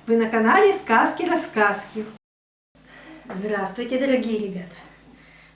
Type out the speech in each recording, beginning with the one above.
Вы на канале Сказки-рассказки. Здравствуйте, дорогие ребята!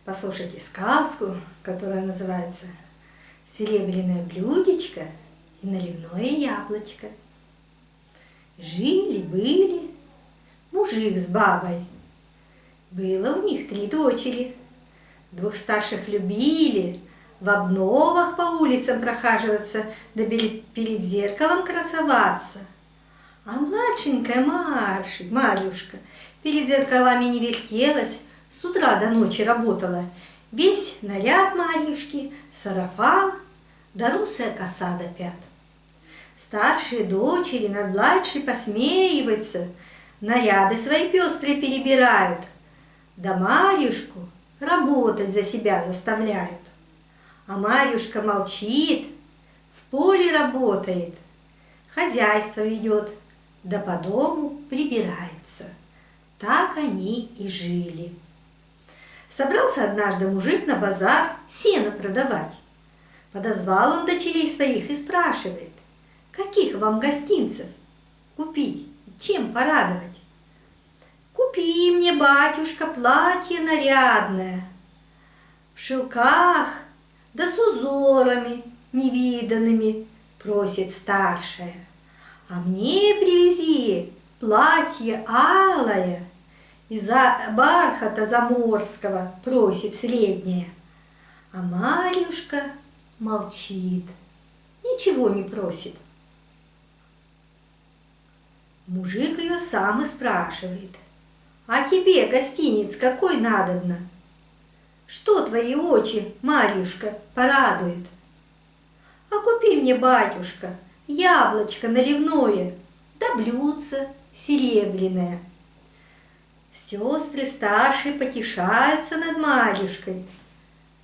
Послушайте сказку, которая называется «Серебряное блюдечко и наливное яблочко». Жили-были мужик с бабой. Было у них 3 дочери. 2 старших любили в обновах по улицам прохаживаться, да перед зеркалом красоваться. А младшенькая Марьюшка перед зеркалами не вертелась, с утра до ночи работала. Весь наряд Марьюшки, сарафан, да русая коса до пят. Старшие дочери над младшей посмеиваются, наряды свои пестрые перебирают, да Марьюшку работать за себя заставляют. А Марьюшка молчит, в поле работает, хозяйство ведет, да по дому прибирается. Так они и жили. Собрался однажды мужик на базар сено продавать. Подозвал он дочерей своих и спрашивает: каких вам гостинцев купить, чем порадовать? Купи мне, батюшка, платье нарядное, в шелках да с узорами невиданными, просит старшая. А мне привези платье алое из бархата заморского, просит средняя. А Марьюшка молчит, ничего не просит. Мужик ее сам и спрашивает: а тебе гостиниц какой надобно? Что твои очи, Марьюшка, порадует? А купи мне, батюшка, яблочко наливное, да блюдце серебряное. Сестры старшие потешаются над Марьюшкой.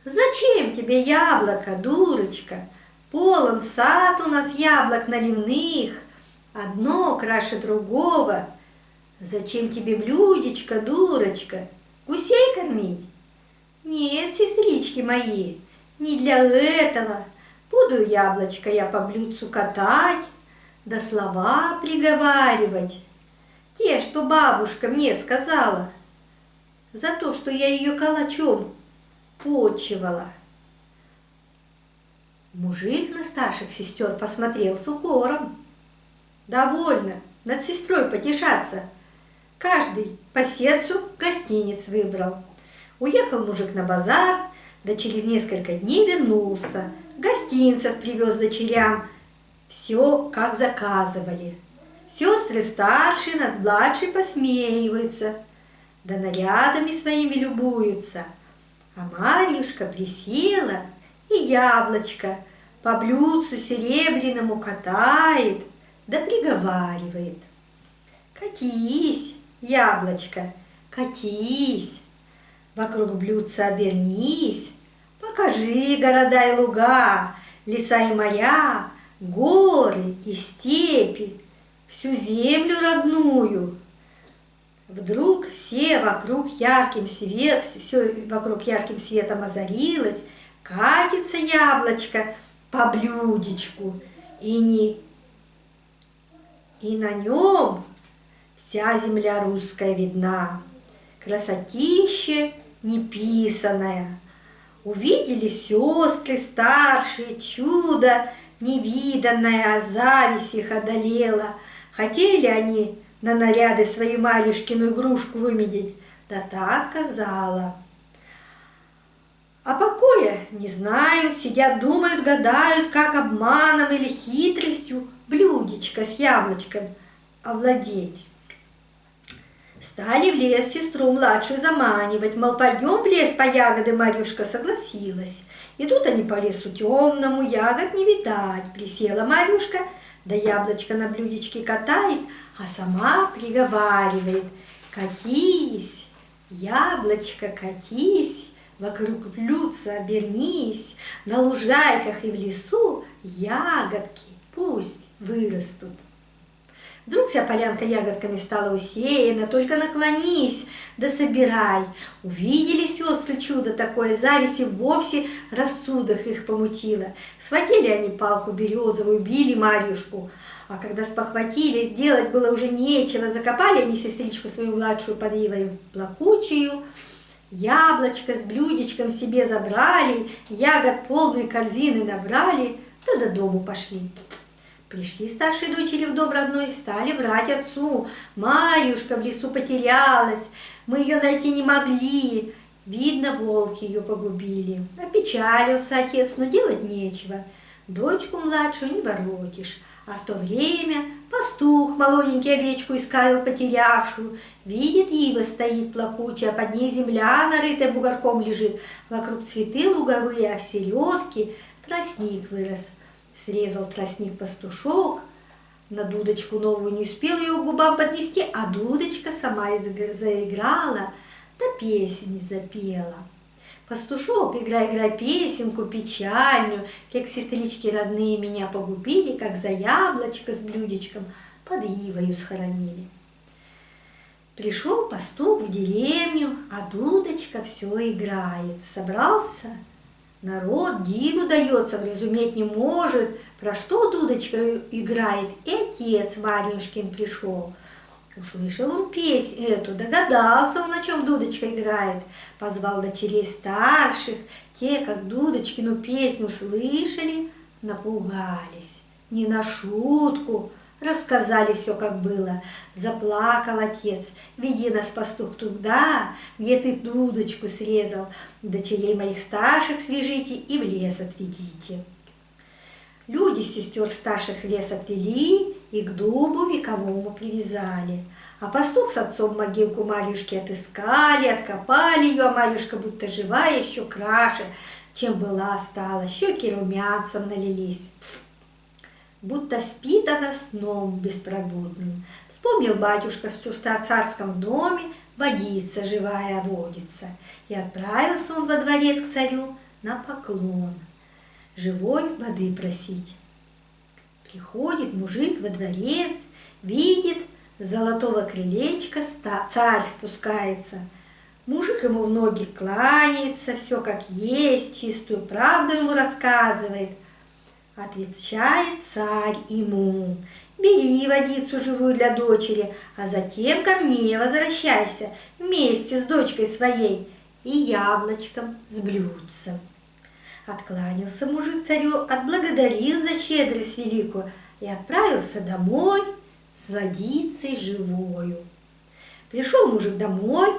Зачем тебе яблоко, дурочка? Полон сад у нас яблок наливных, одно краше другого. Зачем тебе блюдечко, дурочка? Гусей кормить? Нет, сестрички мои, не для этого. Буду яблочко я по блюдцу катать, да слова приговаривать. Те, что бабушка мне сказала, за то, что я ее калачом почивала. Мужик на старших сестер посмотрел с укором. Довольно над сестрой потешаться. Каждый по сердцу гостиниц выбрал. Уехал мужик на базар, да через несколько дней вернулся. Гостинцев привез дочерям. Все, как заказывали. Сестры старшие над младшей посмеиваются, да нарядами своими любуются. А Марьюшка присела и яблочко по блюдцу серебряному катает, да приговаривает: катись, яблочко, катись, вокруг блюдца обернись, покажи города и луга, леса и моря, горы и степи, всю землю родную. Вдруг все вокруг ярким светом озарилось, катится яблочко по блюдечку, и на нем вся земля русская видна, красотища неписаная. Увидели сестры старшие чудо невиданное, зависть их одолела. Хотели они на наряды свои Марьюшкину игрушку выменять, да та отказала. А покоя не знают, сидят, думают, гадают, как обманом или хитростью блюдечко с яблочком овладеть. Стали в лес сестру младшую заманивать, мол, пойдем в лес по ягоды. Марьюшка согласилась. Идут они по лесу темному, ягод не видать. Присела Марьюшка, да яблочко на блюдечке катает, а сама приговаривает: катись, яблочко, катись, вокруг блюдца обернись, на лужайках и в лесу ягодки пусть вырастут. Вдруг вся полянка ягодками стала усеяна, только наклонись, да собирай. Увидели сестры чудо такое, зависть и вовсе рассудок их помутило. Схватили они палку березовую, били Марьюшку, А когда спохватились, делать было уже нечего, закопали они сестричку свою младшую под ивою плакучую, яблочко с блюдечком себе забрали, ягод полные корзины набрали, да до дому пошли. Пришли старшие дочери в дом родной, стали врать отцу. Марьюшка в лесу потерялась, мы ее найти не могли. Видно, волки ее погубили. Опечалился отец, но делать нечего. Дочку младшую не воротишь. А в то время пастух молоденький овечку искал потерявшую. Видит, ива стоит плакучая, под ней земля нарытая бугорком лежит. Вокруг цветы луговые, а в середке тростник вырос. Срезал тростник пастушок, на дудочку новую не успел ее к губам поднести, а дудочка сама и заиграла, да песни запела. Пастушок, играй песенку печальную, как сестрички родные меня погубили, как за яблочко с блюдечком под ивою схоронили. Пришел пастух в деревню, а дудочка все играет. Собрался народ, диву дается, вразуметь не может, про что дудочка играет. И отец Марьюшкин пришел. Услышал он песнь эту, догадался он, о чем дудочка играет. Позвал дочерей старших, те, как дудочкину песню слышали, напугались. Не на шутку, рассказали все, как было. Заплакал отец: веди нас, пастух, туда, где ты дудочку срезал. Дочерей моих старших свяжите и в лес отведите. Люди сестер старших в лес отвели и к дубу вековому привязали. А пастух с отцом могилку Марьюшки отыскали, откопали ее, а Марьюшка, будто живая, еще краше, чем была, стала. Щеки румянцем налились. Будто спит она сном беспробудным. Вспомнил батюшка, что в царском доме водица живая водится. И отправился он во дворец к царю на поклон, живой воды просить. Приходит мужик во дворец, видит, с золотого крылечка царь спускается. Мужик ему в ноги кланяется, все как есть, чистую правду ему рассказывает. Отвечает царь ему: бери водицу живую для дочери, а затем ко мне возвращайся вместе с дочкой своей и яблочком с блюдцем. Откланялся мужик царю, отблагодарил за щедрость великую и отправился домой с водицей живою. Пришел мужик домой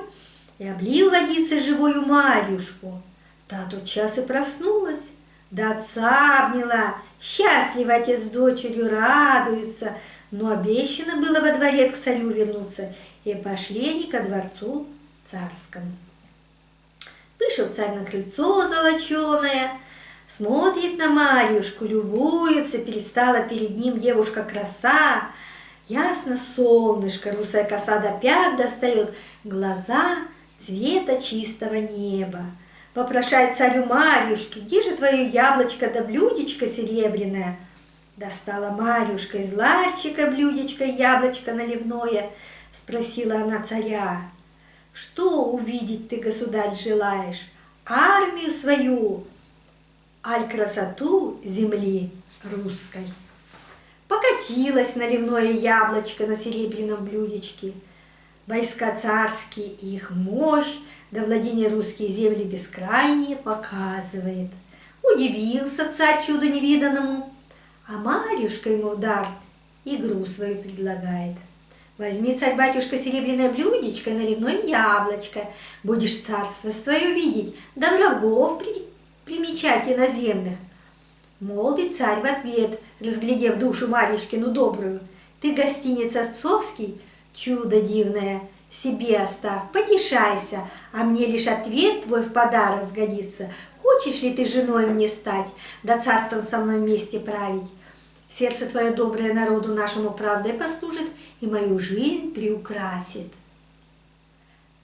и облил водицей живою Марьюшку. Та тотчас и проснулась, да отца обняла. Счастливо отец с дочерью радуются, но обещано было во дворец к царю вернуться, и пошли они ко дворцу царскому. Вышел царь на крыльцо золоченое, смотрит на Марьюшку, любуется, предстала перед ним девушка-краса. Ясно солнышко, русая коса до пят достает, глаза цвета чистого неба. Вопрошает царю Марьюшки: где же твое яблочко да блюдечко серебряное? Достала Марьюшка из ларчика блюдечко и яблочко наливное. Спросила она царя: что увидеть ты, государь, желаешь? Армию свою, аль красоту земли русской? Покатилось наливное яблочко на серебряном блюдечке. Войска царские и их мощь, да владения русские земли бескрайние показывает. Удивился царь чуду невиданному, а Марьюшка ему в дар игру свою предлагает. Возьми, царь-батюшка, серебряное блюдечко и наливное яблочко, будешь царство свое видеть, да врагов примечать иноземных. Молвит царь в ответ, разглядев душу Марьюшкину добрую: ты, гостинец отцовский, чудо дивное, себе оставь, потешайся, а мне лишь ответ твой в подарок сгодится. Хочешь ли ты женой мне стать, да царством со мной вместе править? Сердце твое доброе народу нашему правдой послужит и мою жизнь приукрасит.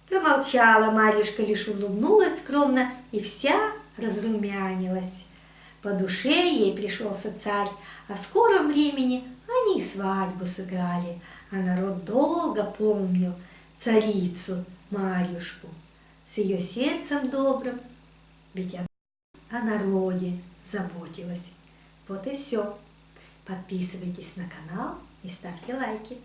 Промолчала Марьюшка, лишь улыбнулась скромно и вся разрумянилась. По душе ей пришелся царь, а в скором времени они свадьбу сыграли, а народ долго помнил царицу Марьюшку с ее сердцем добрым, ведь она о народе заботилась. Вот и все. Подписывайтесь на канал и ставьте лайки.